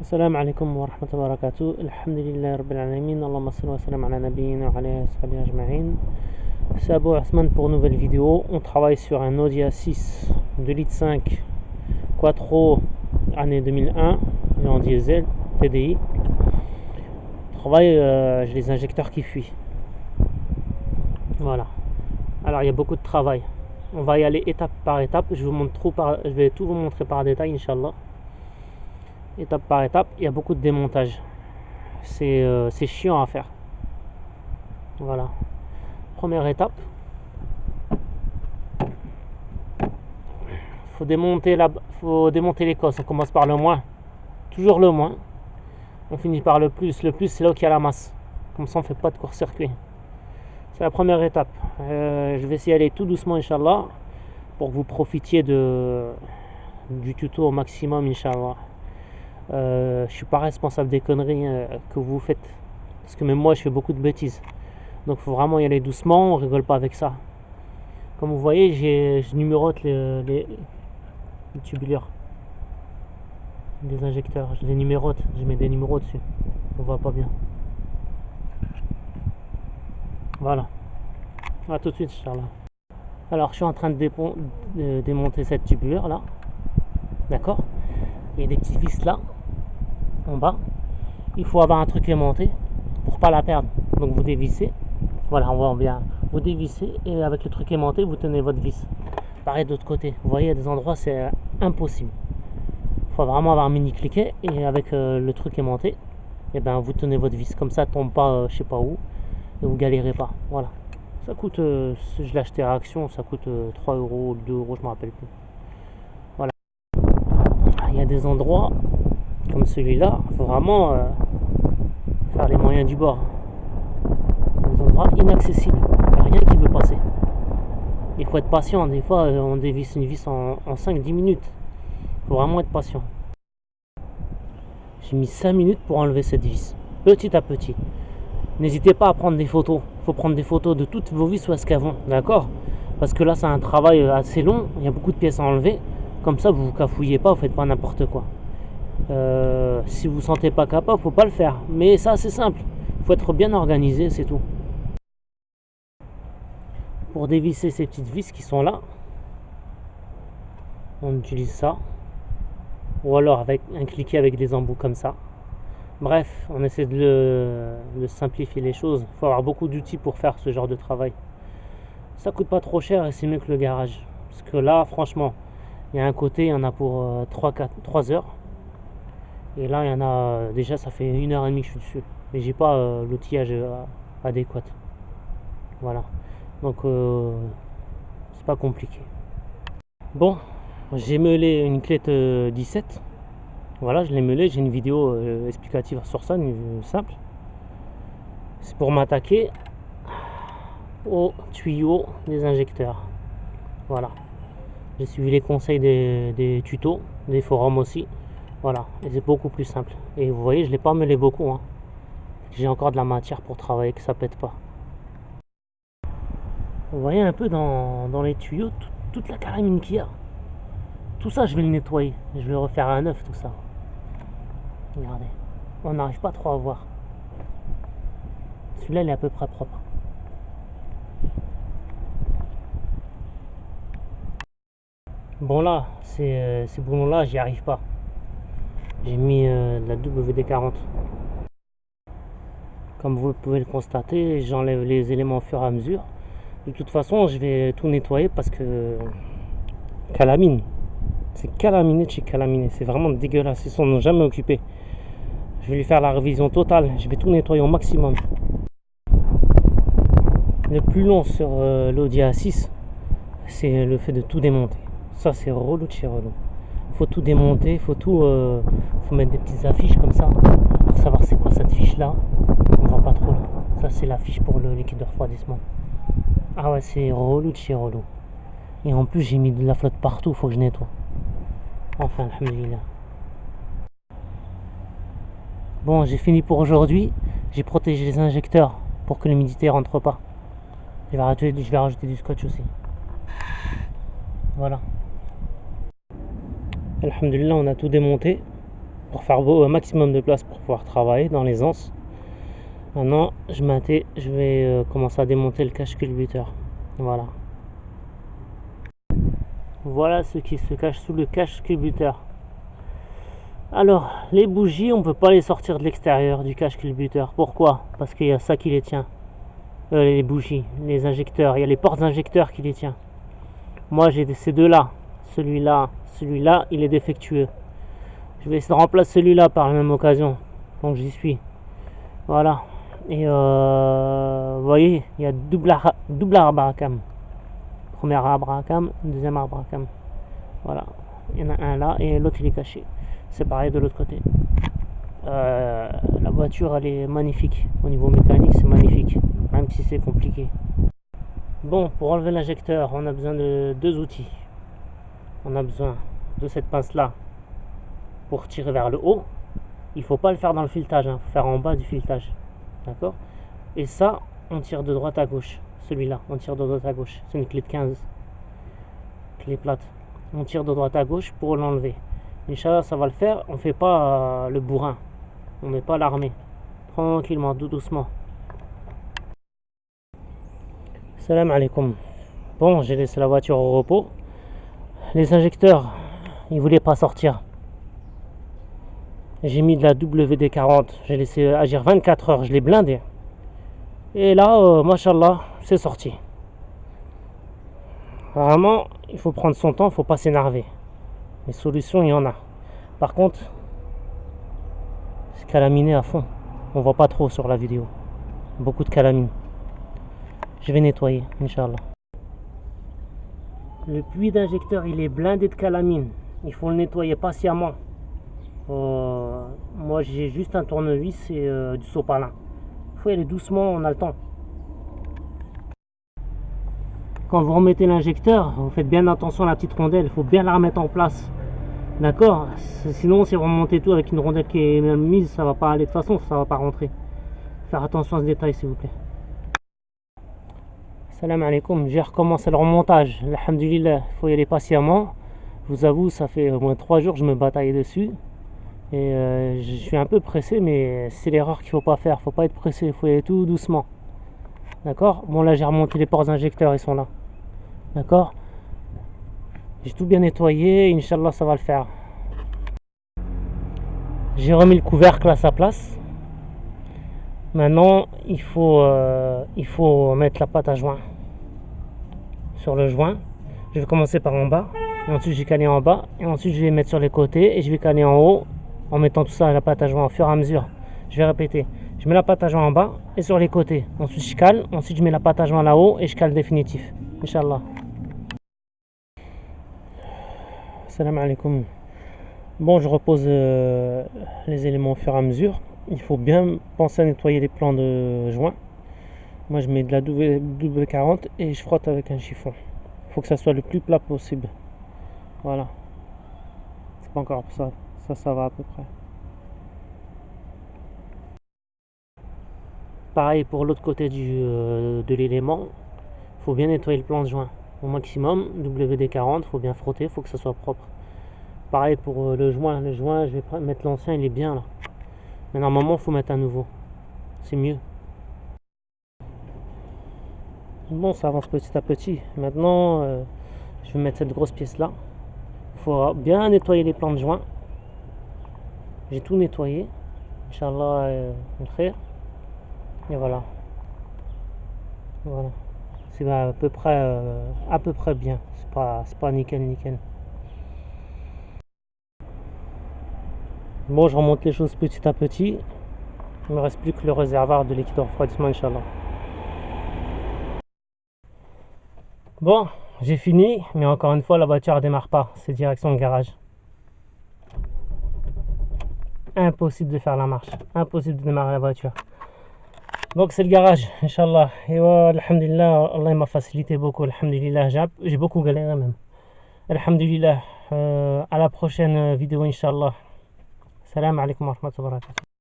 السلام عليكم ورحمة الله وبركاته. الحمد لله رب العالمين. اللهم صل وسلم على نبينا وعلى صحبه أجمعين. C'est Abou Asman pour une nouvelle vidéo. On travaille sur un Audi A6 2,5 litres Quattro année 2001 et en diesel TDI. On travaille, j'ai les injecteurs qui fuient. Voilà. Alors il y a beaucoup de travail. On va y aller étape par étape. Je vais tout vous montrer par détail, Inch'Allah. Étape par étape, il y a beaucoup de démontage. C'est chiant à faire. Voilà. Première étape. Faut démonter les cosses. On commence par le moins. Toujours le moins. On finit par le plus. Le plus, c'est là où il y a la masse. Comme ça, on ne fait pas de court-circuit. C'est la première étape. Je vais essayer d'aller tout doucement, Inch'Allah, pour que vous profitiez du tuto au maximum, Inch'Allah. Je suis pas responsable des conneries que vous faites, parce que même moi je fais beaucoup de bêtises, donc il faut vraiment y aller doucement, on rigole pas avec ça. Comme vous voyez, je numérote les tubulures des injecteurs, je les numérote, je mets des numéros dessus, on voit pas bien. Voilà, à tout de suite, Inch'Allah. Alors je suis en train de démonter cette tubulure là, d'accord. Il y a des petits vis là en bas, il faut avoir un truc aimanté pour pas la perdre, donc vous dévissez, voilà, on voit bien, vous dévissez et avec le truc aimanté vous tenez votre vis. Pareil de l'autre côté, vous voyez, il y a des endroits c'est impossible, il faut vraiment avoir un mini cliquet et avec le truc aimanté, et ben vous tenez votre vis, comme ça tombe pas je sais pas où et vous galérez pas. Voilà, ça coûte, je l'ai acheté à Action, ça coûte 3 euros, 2 euros, je me rappelle plus. Voilà, il y a des endroits comme celui-là, il faut vraiment faire les moyens du bord. Des endroits inaccessibles, il n'y a rien qui veut passer. Il faut être patient, des fois on dévisse une vis en 5-10 minutes. Il faut vraiment être patient. J'ai mis 5 minutes pour enlever cette vis, petit à petit. N'hésitez pas à prendre des photos. Il faut prendre des photos de toutes vos vis où est-ce qu'elles vont, d'accord? Parce que là c'est un travail assez long, il y a beaucoup de pièces à enlever. Comme ça vous vous cafouillez pas, vous faites pas n'importe quoi. Si vous ne sentez pas capable, faut pas le faire. Mais ça c'est simple, il faut être bien organisé, c'est tout. Pour dévisser ces petites vis qui sont là, on utilise ça, ou alors avec un cliquet avec des embouts comme ça. Bref, on essaie de simplifier les choses. Il faut avoir beaucoup d'outils pour faire ce genre de travail. Ça coûte pas trop cher et c'est mieux que le garage. Parce que là, franchement, il y a un côté, il y en a pour 3 heures. Et là, il y en a déjà, ça fait 1h30 que je suis dessus. Mais j'ai pas l'outillage adéquat. Voilà. Donc, c'est pas compliqué. Bon, j'ai meulé une clette 17. Voilà, je l'ai meulé. J'ai une vidéo explicative sur ça, simple. C'est pour m'attaquer au tuyau des injecteurs. Voilà. J'ai suivi les conseils des tutos, des forums aussi. Voilà, et c'est beaucoup plus simple. Et vous voyez, je l'ai pas meulé beaucoup, hein. J'ai encore de la matière pour travailler, que ça pète pas. Vous voyez un peu dans les tuyaux toute la calamine qu'il y a. Tout ça, je vais le nettoyer. Je vais refaire à neuf tout ça. Regardez, on n'arrive pas trop à voir. Celui-là, il est à peu près propre. Bon là, ces boulons-là, j'y arrive pas. J'ai mis de la WD-40. Comme vous pouvez le constater, j'enlève les éléments au fur et à mesure. De toute façon, je vais tout nettoyer parce que calamine, c'est calaminé de chez calaminé, c'est vraiment dégueulasse, ils s'en ont jamais occupé. Je vais lui faire la révision totale, je vais tout nettoyer au maximum. Le plus long sur l'Audi A6, c'est le fait de tout démonter. Ça c'est relou de chez relou. Faut tout démonter, faut mettre des petites affiches comme ça pour savoir c'est quoi cette fiche là. On voit pas trop là. Ça c'est la fiche pour le liquide de refroidissement. Ah ouais, c'est relou de chez relou. Et en plus j'ai mis de la flotte partout, faut que je nettoie. Enfin, alhamdoulilah. Bon, j'ai fini pour aujourd'hui. J'ai protégé les injecteurs pour que l'humidité rentre pas. Je vais rajouter du scotch aussi. Voilà. Alhamdoulilah, on a tout démonté. pour faire un maximum de place pour pouvoir travailler dans l'aisance. Maintenant, je vais commencer à démonter le cache culbuteur. Voilà. Voilà ce qui se cache sous le cache culbuteur. Alors, les bougies, on ne peut pas les sortir de l'extérieur du cache culbuteur. Pourquoi? Parce qu'il y a ça qui les tient. Les bougies, les injecteurs, il y a les portes injecteurs qui les tiennent. Moi, j'ai ces deux-là. Celui-là, il est défectueux. Je vais essayer de remplacer celui-là par la même occasion. Donc, j'y suis. Voilà. Et vous voyez, il y a double arbre à cam. Premier arbre à cam, deuxième arbre à cam. Voilà. Il y en a un là et l'autre il est caché. C'est pareil de l'autre côté. La voiture elle est magnifique. Au niveau mécanique c'est magnifique. Même si c'est compliqué. Bon, pour enlever l'injecteur, on a besoin de deux outils. On a besoin de cette pince là pour tirer vers le haut. Il faut pas le faire dans le filetage, il faut faire en bas du filetage. D'accord? Et ça, on tire de droite à gauche. Celui-là, on tire de droite à gauche. C'est une clé de 15. Clé plate. On tire de droite à gauche pour l'enlever. Inch'Allah, ça va le faire. On fait pas le bourrin. On met pas l'armée. Tranquillement, doucement. Salam alaikum. Bon, j'ai laissé la voiture au repos. Les injecteurs, ils voulaient pas sortir. J'ai mis de la WD-40. J'ai laissé agir 24 heures. Je l'ai blindé. Et là, machallah, c'est sorti. Vraiment, il faut prendre son temps, il ne faut pas s'énerver. Les solutions, il y en a. Par contre, c'est calaminé à fond. On voit pas trop sur la vidéo. Beaucoup de calamine. Je vais nettoyer, Inch'Allah. Le puits d'injecteur, il est blindé de calamine. Il faut le nettoyer patiemment. Moi, j'ai juste un tournevis et du sopalin. Il faut y aller doucement, on a le temps. Quand vous remettez l'injecteur, vous faites bien attention à la petite rondelle. Il faut bien la remettre en place. D'accord? Sinon, si vous remontez tout avec une rondelle qui est même mise, ça va pas aller de toute façon, ça va pas rentrer. Faire attention à ce détail, s'il vous plaît. Salam alaikum. J'ai recommencé le remontage. Alhamdulillah, il faut y aller patiemment. Je vous avoue, ça fait au moins 3 jours que je me bataille dessus. Et je suis un peu pressé, mais c'est l'erreur qu'il ne faut pas faire. Il ne faut pas être pressé, il faut y aller tout doucement. D'accord? Bon, là, j'ai remonté les ports injecteurs, ils sont là. D'accord? J'ai tout bien nettoyé, Inch'Allah, ça va le faire. J'ai remis le couvercle à sa place. Maintenant, il faut mettre la pâte à joint sur le joint. Je vais commencer par en bas, et ensuite je vais caler en bas, et ensuite je vais mettre sur les côtés, et je vais caler en haut, en mettant tout ça à la pâte à joint au fur et à mesure. Je vais répéter. Je mets la pâte à joint en bas et sur les côtés. Ensuite je cale, ensuite je mets la pâte à joint là-haut et je cale définitif. Inch'Allah. Salam alaikum. Bon, je repose les éléments au fur et à mesure. Il faut bien penser à nettoyer les plans de joint. Moi je mets de la W40 et je frotte avec un chiffon. Il faut que ça soit le plus plat possible. Voilà. C'est pas encore ça. Ça va à peu près. Pareil pour l'autre côté de l'élément. Il faut bien nettoyer le plan de joint au maximum. WD-40, il faut bien frotter, il faut que ça soit propre. Pareil pour le joint. Le joint, je vais mettre l'ancien, il est bien là. Mais normalement, il faut mettre un nouveau. C'est mieux. Bon, ça avance petit à petit. Maintenant, je vais mettre cette grosse pièce là. Il faut bien nettoyer les plans de joint. J'ai tout nettoyé. Inch'Allah, khayr. Et voilà. Voilà. C'est à peu près bien. C'est pas nickel. Bon, je remonte les choses petit à petit. Il me reste plus que le réservoir de liquide de refroidissement, Inch'Allah. Bon, j'ai fini, mais encore une fois, la voiture ne démarre pas. C'est direction le garage. Impossible de faire la marche. Impossible de démarrer la voiture. Donc c'est le garage, Inch'Allah. Et alhamdulillah, Allah m'a facilité beaucoup, alhamdulillah. J'ai beaucoup galéré même. Alhamdulillah. À la prochaine vidéo, Inch'Allah. Salam alaikum wa rahmatullahi wa barakatuh.